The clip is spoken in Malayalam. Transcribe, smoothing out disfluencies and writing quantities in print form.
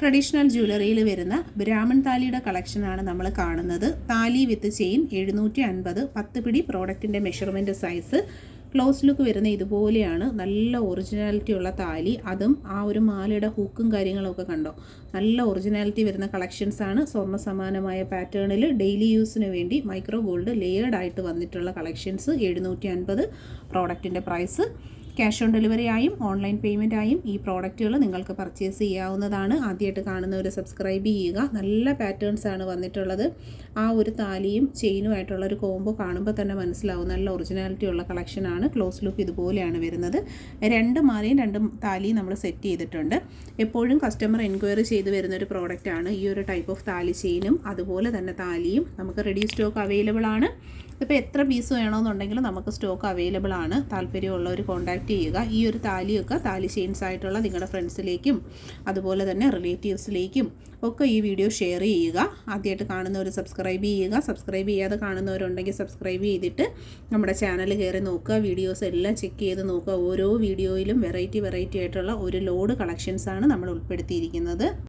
ട്രഡീഷണൽ ജ്വല്ലറിയിൽ വരുന്ന ബ്രാഹ്മൺ താലിയുടെ കളക്ഷനാണ് നമ്മൾ കാണുന്നത്. താലി വിത്ത് ചെയിൻ 750, 10 പിടി. പ്രോഡക്റ്റിൻ്റെ മെഷർമെൻറ്റ് സൈസ്. ക്ലോസ് ലുക്ക് വരുന്ന ഇതുപോലെയാണ്. നല്ല ഒറിജിനാലിറ്റി ഉള്ള താലി, അതും ആ ഒരു മാലയുടെ ഹൂക്കും കാര്യങ്ങളൊക്കെ കണ്ടോ, നല്ല ഒറിജിനാലിറ്റി വരുന്ന കളക്ഷൻസാണ്. സ്വർണ്ണ സമാനമായ പാറ്റേണിൽ ഡെയിലി യൂസിന് വേണ്ടി മൈക്രോ ഗോൾഡ് ലെയേർഡ് ആയിട്ട് വന്നിട്ടുള്ള കളക്ഷൻസ്. 750 പ്രോഡക്റ്റിൻ്റെ പ്രൈസ്. ക്യാഷ് ഓൺ ഡെലിവറി ആയും ഓൺലൈൻ പേയ്മെൻ്റ് ആയും ഈ പ്രോഡക്റ്റുകൾ നിങ്ങൾക്ക് പർച്ചേസ് ചെയ്യാവുന്നതാണ്. ആദ്യമായിട്ട് കാണുന്നവർ സബ്സ്ക്രൈബ് ചെയ്യുക. നല്ല പാറ്റേൺസ് ആണ് വന്നിട്ടുള്ളത്. ആ ഒരു താലിയും ചെയിനുമായിട്ടുള്ള ഒരു കോംബോ കാണുമ്പോൾ തന്നെ മനസ്സിലാവും നല്ല ഒറിജിനാലിറ്റി ഉള്ള കളക്ഷനാണ്. ക്ലോസ് ലുക്ക് ഇതുപോലെയാണ് വരുന്നത്. 2 മാലയും 2 താലിയും നമ്മൾ സെറ്റ് ചെയ്തിട്ടുണ്ട്. എപ്പോഴും കസ്റ്റമർ എൻക്വയറി ചെയ്ത് വരുന്നൊരു പ്രോഡക്റ്റാണ് ഈ ഒരു ടൈപ്പ് ഓഫ് താലി ചെയിനും അതുപോലെ തന്നെ താലിയും. നമുക്ക് റെഡി സ്റ്റോക്ക് അവൈലബിൾ ആണ്. ഇപ്പോൾ എത്ര പീസ് വേണമെന്നുണ്ടെങ്കിലും നമുക്ക് സ്റ്റോക്ക് അവൈലബിൾ ആണ്. താല്പര്യമുള്ളവർ കോൺടാക്റ്റ് ചെയ്യുക. ഈ ഒരു താലിയൊക്കെ താലി ചെയിൻസ് ആയിട്ടുള്ള നിങ്ങളുടെ ഫ്രണ്ട്സിലേക്കും അതുപോലെ തന്നെ റിലേറ്റീവ്സിലേക്കും ഒക്കെ ഈ വീഡിയോ ഷെയർ ചെയ്യുക. ആദ്യമായിട്ട് കാണുന്നവർ സബ്സ്ക്രൈബ് ചെയ്യുക. സബ്സ്ക്രൈബ് ചെയ്യാതെ കാണുന്നവരുണ്ടെങ്കിൽ സബ്സ്ക്രൈബ് ചെയ്തിട്ട് നമ്മുടെ ചാനൽ കയറി നോക്കുക. വീഡിയോസ് എല്ലാം ചെക്ക് ചെയ്ത് നോക്കുക. ഓരോ വീഡിയോയിലും വെറൈറ്റി ആയിട്ടുള്ള ഒരു ലോഡ് കളക്ഷൻസാണ് നമ്മൾ ഉൾപ്പെടുത്തിയിരിക്കുന്നത്.